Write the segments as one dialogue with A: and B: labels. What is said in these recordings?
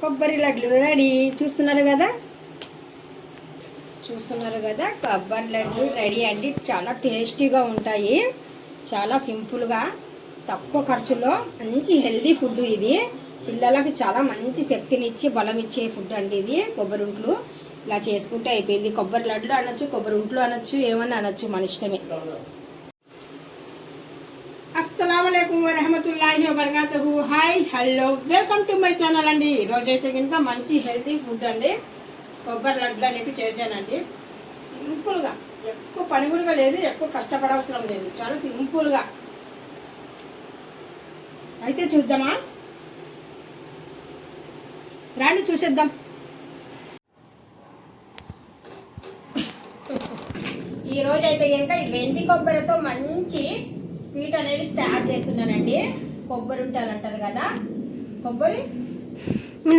A: కొబ్బరి లడ్లు రెడీ. చూస్తున్నారు కదా కొబ్బరి లడ్లు రెడీ అండి. చాలా టేస్టీగా ఉంటాయి. చాలా సింపుల్గా తక్కువ ఖర్చులో మంచి హెల్దీ ఫుడ్ ఇది. పిల్లలకి చాలా మంచి శక్తినిచ్చి బలం ఇచ్చే ఫుడ్ అండి ఇది. కొబ్బరి ఉంట్లు ఇలా చేసుకుంటే అయిపోయింది. కొబ్బరి లడ్లు అనొచ్చు, కొబ్బరి ఉంట్లు అనొచ్చు, ఏమన్నా అనొచ్చు, మన ఇష్టమే. అస్సలాముఅలైకుం వరహమతుల్లాహి వబరకాతుహు. Hi, hello, welcome to my channel అండి. ఈరోజైతే కనుక మంచి హెల్తీ ఫుడ్ అండి. కొబ్బరి లడ్లు అనేవి చేశానండి. సింపుల్గా, ఎక్కువ పని కూడా లేదు, ఎక్కువ కష్టపడవసరం లేదు, చాలా సింపుల్గా. అయితే చూద్దామా, రాండి చూసేద్దాం. ఈరోజు అయితే కనుక ఈ వెండి కొబ్బరితో మంచి స్వీట్ అనేది తయారు చేస్తున్నానండి. కొబ్బరి ఉంటాను అంటారు కదా, కొబ్బరి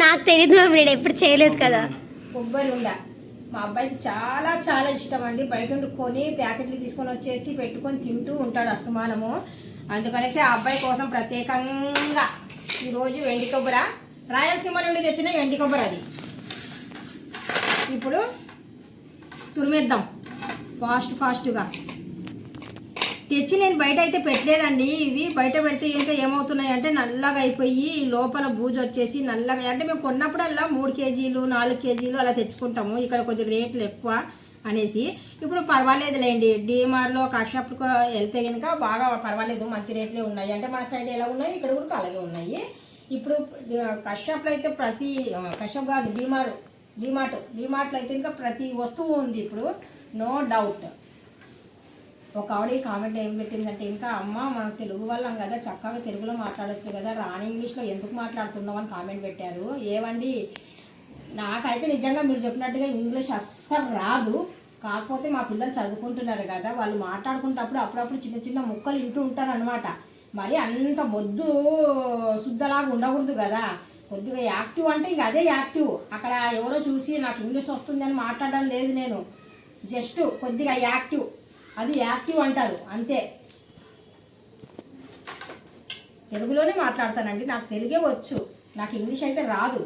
B: నాకు తెలియదు, మీరు ఎప్పుడు చేయలేదు కదా.
A: కొబ్బరి ఉండ మా అబ్బాయికి చాలా చాలా ఇష్టం అండి. బయట ఉండి కొని ప్యాకెట్లు తీసుకొని వచ్చేసి పెట్టుకొని తింటూ ఉంటాడు అస్తమానము. అందుకనేసి ఆ అబ్బాయి కోసం ప్రత్యేకంగా ఈరోజు వెండి కొబ్బరి, రాయలసీమ నుండి తెచ్చిన వెండి కొబ్బరి అది. ఇప్పుడు తురిమేద్దాం ఫాస్ట్గా. తెచ్చి నేను బయట అయితే పెట్టలేదండి. ఇవి బయట పెడితే ఇంకా ఏమవుతున్నాయి అంటే నల్లగా అయిపోయి లోపల బూజు వచ్చేసి నల్లగా. అంటే మేము కొన్నప్పుడల్లా 3 కేజీలు 4 కేజీలు అలా తెచ్చుకుంటాము. ఇక్కడ కొద్దిగా రేట్లు ఎక్కువ అనేసి ఇప్పుడు పర్వాలేదులేండి. డిమార్ట్లో కషాప్కి వెళ్తే కనుక బాగా పర్వాలేదు, మంచి రేట్లే ఉన్నాయి. అంటే మన సైడ్ ఎలా ఉన్నాయి ఇక్కడ కూడా అలాగే ఉన్నాయి. ఇప్పుడు కషాప్లో అయితే కషాప్ కాదు, డిమార్ట్లో అయితే ఇంకా ప్రతి వస్తువు ఉంది ఇప్పుడు, నో డౌట్. ఒక ఆవిడ కామెంట్ ఏం పెట్టిందంటే, ఇంకా అమ్మ మనం తెలుగు వాళ్ళం కదా, చక్కగా తెలుగులో మాట్లాడచ్చు కదా, రాని ఇంగ్లీష్లో ఎందుకు మాట్లాడుతున్నావు అని కామెంట్ పెట్టారు. ఏమండి, నాకైతే నిజంగా మీరు చెప్పినట్టుగా ఇంగ్లీష్ అస్సలు రాదు. కాకపోతే మా పిల్లలు చదువుకుంటున్నారు కదా, వాళ్ళు మాట్లాడుకుంటప్పుడు అప్పుడప్పుడు చిన్న చిన్న ముక్కలు వింటూ ఉంటారు అనమాట. మరి అంత మొద్దు శుద్ధలాగా ఉండకూడదు కదా. కొద్దిగా యాక్టివ్ అంటే ఇంక అదే యాక్టివ్. అక్కడ ఎవరో చూసి నాకు ఇంగ్లీష్ వస్తుందని మాట్లాడడం లేదు నేను. జస్ట్ కొద్దిగా యాక్టివ్, అది యాక్టివ్ అంటారు అంతే. తెలుగులోనే మాట్లాడతానండి, నాకు తెలుగే వచ్చు, నాకు ఇంగ్లీష్ అయితే రాదు.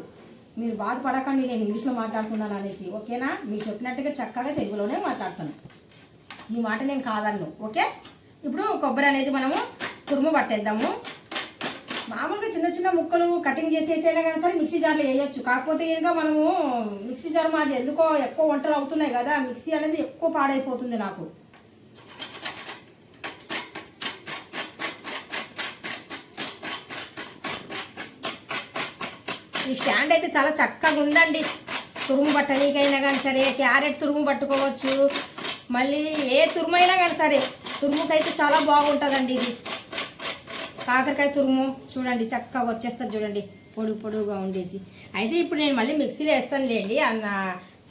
A: మీరు బాధపడకండి నేను ఇంగ్లీష్లో మాట్లాడుతున్నాను అనేసి, ఓకేనా. మీరు చెప్పినట్టుగా చక్కగా తెలుగులోనే మాట్లాడతాను, ఈ మాట నేను కాదన్ను, ఓకే. ఇప్పుడు కొబ్బరి అనేది మనము తురుము పట్టేద్దాము. మామూలుగా చిన్న చిన్న ముక్కలు కటింగ్ చేసేసైనా కానీ సరే మిక్సీ జార్లో వేయొచ్చు. కాకపోతే కనుక మనము మిక్సీ జార్ మాది ఎందుకో ఎక్కువ వంటలు అవుతున్నాయి కదా, మిక్సీ అనేది ఎక్కువ పాడైపోతుంది నాకు. ఈ స్టాండ్ అయితే చాలా చక్కగా ఉందండి. తురుము పట్టనీకైనా కానీ సరే, క్యారెట్ తురుము పట్టుకోవచ్చు, మళ్ళీ ఏ తురుము అయినా కానీ సరే తురుముకైతే చాలా బాగుంటుందండి ఇది. కాకరకాయ తురుము చూడండి చక్కగా వచ్చేస్తుంది చూడండి, పొడుగా ఉండేసి. అయితే ఇప్పుడు నేను మళ్ళీ మిక్సీలో వేస్తానులేండి, అన్న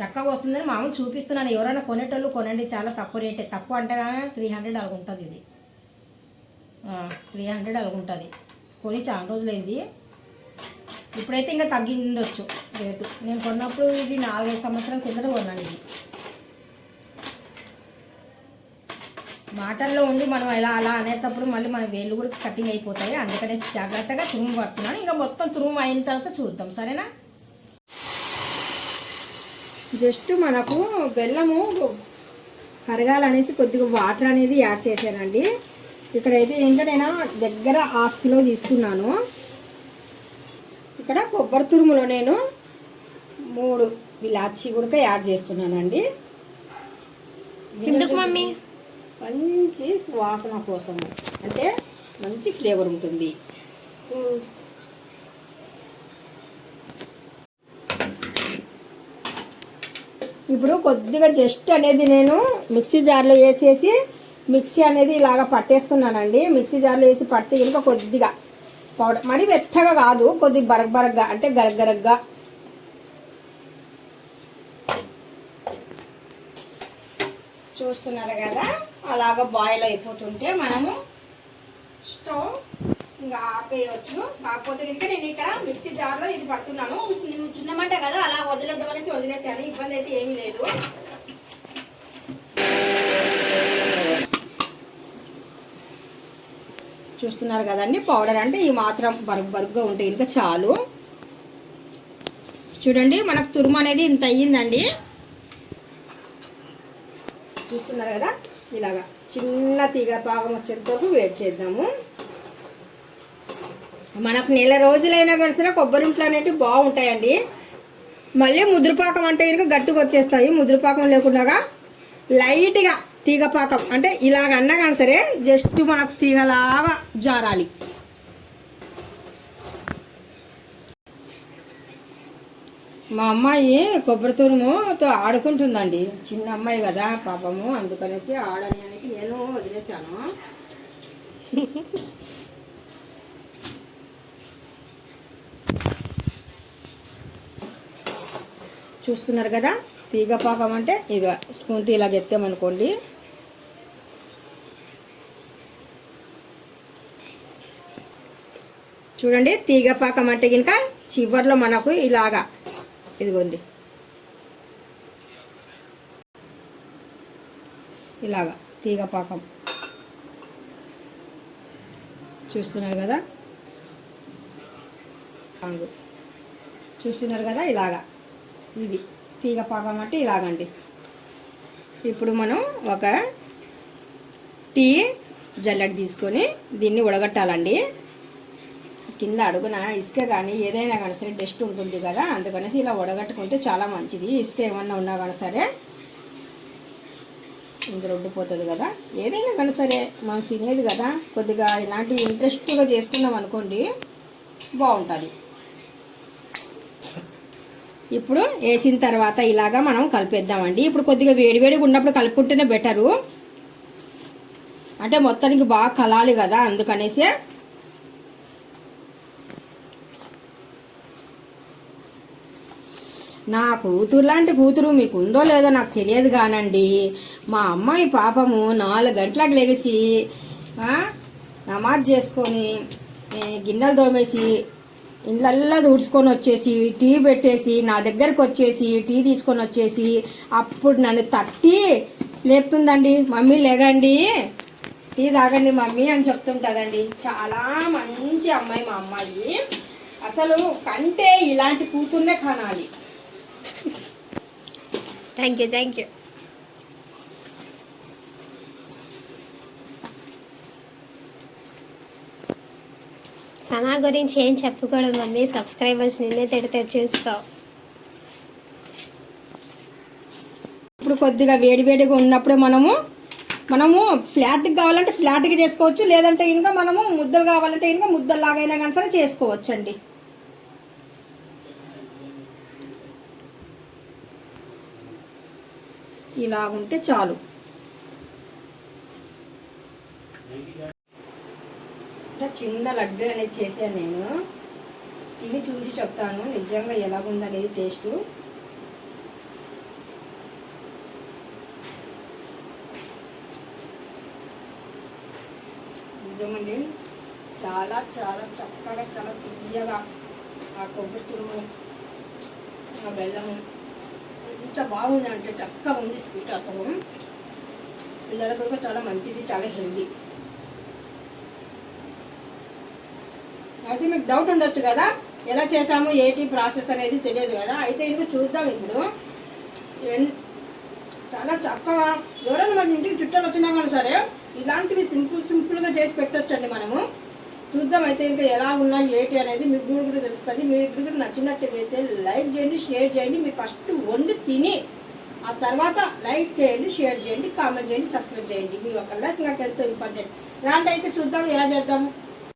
A: చక్కగా వస్తుందని మామూలు చూపిస్తున్నాను. ఎవరైనా కొనేటోళ్ళు కొనండి, చాలా తక్కువ రేటే. తక్కువ అంటే 300 అలాగ ఉంటుంది ఇది, 300 అలాగ ఉంటుంది. కొని చాలా రోజులైంది, ఇప్పుడైతే ఇంకా తగ్గిండొచ్చు రేటు. నేను కొన్నప్పుడు ఇది 4-5 సంవత్సరాల కిందట కొన్నాను ఇది. మాటల్లో ఉండి మనం అలా అనేటప్పుడు మళ్ళీ మన వేళ్ళు కూడా కటింగ్ అయిపోతాయి. అందుకనేసి జాగ్రత్తగా తురుము పడుతున్నాను. ఇంకా మొత్తం తురుము అయిన తర్వాత చూద్దాం, సరేనా. జస్ట్ మనకు బెల్లము కరగాలనేసి కొద్దిగా వాటర్ అనేది యాడ్ చేశానండి. ఇక్కడైతే ఇంకా నేను దగ్గర 1/2 కిలో తీసుకున్నాను. ఇక్కడ కొబ్బరి తురుములో నేను 3 ఇలాచి కూడా యాడ్ చేస్తున్నానండి.
B: ఎందుకు మమ్మీ?
A: మంచి సువాసన కోసం, అంటే మంచి ఫ్లేవర్ ఉంటుంది. ఇప్పుడు కొద్దిగా జస్ట్ అనేది నేను మిక్సీ జార్లో వేసేసి మిక్సీ అనేది ఇలాగ పట్టేస్తున్నానండి. మిక్సీ జార్లో వేసి పడితే ఇంకా కొద్దిగా పౌడర్, మరి మెత్తగా కాదు, కొద్దిగా బరగ్గా అంటే గరగరగ్గా. చూస్తున్నారు కదా, అలాగ బాయిల్ అయిపోతుంటే మనము స్టవ్ ఇంకా ఆపేయచ్చు. కాకపోతే ఇంకా నేను ఇక్కడ మిక్సీ జార్లో ఇది పడుతున్నాను. చిన్న మంట కదా, అలా వదిలేద్దామనేసి వదిలేసాను, ఇబ్బంది అయితే ఏమీ లేదు. చూస్తున్నారు కదండి, పౌడర్ అంటే ఈ మాత్రం బరుగ్గా ఉంటే ఇంకా చాలు. చూడండి మనకు తురుము అనేది ఇంత అయ్యిందండి. చూస్తున్నారు కదా, ఇలాగా చిన్న తీగ పాకం వచ్చేంత వరకు వెయిట్ చేద్దాము. మనకు నెల రోజులైనా కానీ సరే కొబ్బరి ఇంట్లో అనేవి బాగుంటాయండి. మళ్ళీ ముద్రపాకం అంటే కనుక గట్టిగా వచ్చేస్తాయి. ముద్రపాకం లేకుండా లైట్గా తీగ పాకం అంటే ఇలాగ అన్నా కానీ సరే జస్ట్ మనకు తీగలాగా జారాలి. మా అమ్మాయి కొబ్బరి తురుముతో ఆడుకుంటుందండి. చిన్న అమ్మాయి కదా పాపము, అందుకనేసి ఆడని అనేసి నేను వదిలేశాను. చూస్తున్నారు కదా, తీగ పాకం అంటే ఇక స్పూన్తో ఇలా ఎత్తామనుకోండి చూడండి. తీగ పాకం అంటే కనుక చివర్లో మనకు ఇలాగా ఇదిగోండి ఇలాగా తీగ పాకం చూస్తున్నారు కదా, చూస్తున్నారు కదా, ఇలాగా ఇది తీగ పాకం అంటే ఇలాగండి. ఇప్పుడు మనం ఒక టీ జల్లెడ తీసుకొని దీన్ని ఉడగట్టాలండి. కింద అడుగున ఇసుక కానీ ఏదైనా కానీ సరే డస్ట్ ఉంటుంది కదా, అందుకనేసి ఇలా ఉడగట్టుకుంటే చాలా మంచిది. ఇసుక ఏమన్నా ఉన్నా కానీ సరే ఇందులో ఉండిపోతుంది కదా. ఏదైనా కానీ సరే మనం తినేది కదా, కొద్దిగా ఇలాంటివి ఇంట్రెస్ట్గా చేసుకున్నాం అనుకోండి బాగుంటుంది. ఇప్పుడు వేసిన తర్వాత ఇలాగా మనం కలిపేద్దామండి. ఇప్పుడు కొద్దిగా వేడివేడిగా ఉన్నప్పుడు కలుపుకుంటేనే బెటరు, అంటే మొత్తానికి బాగా కలాలి కదా, అందుకనేసి నా కూతురు లాంటి కూతురు మీకు ఉందో లేదో నాకు తెలియదు కానండి. మా అమ్మాయి పాపము 4 గంటలకు లెగిసి నమాజ్ చేసుకొని గిన్నెలు తోమేసి ఇండ్లల్లా తుడుచుకొని వచ్చేసి టీ పెట్టేసి నా దగ్గరకు వచ్చేసి టీ తీసుకొని వచ్చేసి అప్పుడు నన్ను తట్టి లేపుతుందండి. మమ్మీ లేగండి, టీ తాగండి మమ్మీ అని చెప్తుంటుందండి. చాలా మంచి అమ్మాయి మా అమ్మాయి. అసలు కంటే ఇలాంటి కూతుర్నే కనాలి.
B: Thank you. సనా గురించి ఏం చెప్పుకోవడం మమ్మీ, సబ్స్క్రైబర్స్ నిన్నే తిడతారు చూసుకో.
A: ఇప్పుడు కొద్దిగా వేడివేడిగా ఉన్నప్పుడే మనము ఫ్లాట్కి కావాలంటే ఫ్లాట్గా చేసుకోవచ్చు, లేదంటే ఇంకా మనము ముద్దలు కావాలంటే ఇంకా ముద్దలాగైనా కానీ సరే చేసుకోవచ్చండి. ఇలా ఉంటే చాలు. చిన్న లడ్డు అనేది చేశాను నేను. తిని చూసి చెప్తాను నిజంగా ఎలాగుందనేది టేస్ట్. నిజమండి చాలా చాలా చక్కగా చాలా తీయగా ఆ కొబ్బరి తురుము ఆ బెల్లము ఎంత బాగుంది అంటే చక్కగా ఉంది స్వీట్. అసలు పిల్లలకు కూడా చాలా మంచిది, చాలా హెల్దీ. అయితే మీకు డౌట్ ఉండొచ్చు కదా ఎలా చేసాము ఏంటి ప్రాసెస్ అనేది తెలియదు కదా. అయితే ఇందుకు చూద్దాం. ఇప్పుడు చాలా చక్కగా ఎవరైనా మన ఇంటికి చుట్టాలు వచ్చినా కానీ సరే ఇలాంటివి సింపుల్గా చేసి పెట్టొచ్చండి మనము. చూద్దాం అయితే ఇంకా ఎలా ఉన్నాయి ఏంటి అనేది మీకు కూడా తెలుస్తుంది. మీకు కూడా నచ్చినట్టుగా అయితే లైక్ చేయండి, షేర్ చేయండి. మీరు ఫస్ట్ వండి తిని ఆ తర్వాత లైక్ చేయండి, షేర్ చేయండి, కామెంట్ చేయండి, సబ్స్క్రైబ్ చేయండి. మీ ఒక లైక్ నాకు ఎంతో ఇంపార్టెంట్. రాండి అయితే చూద్దాం ఎలా చేద్దాము.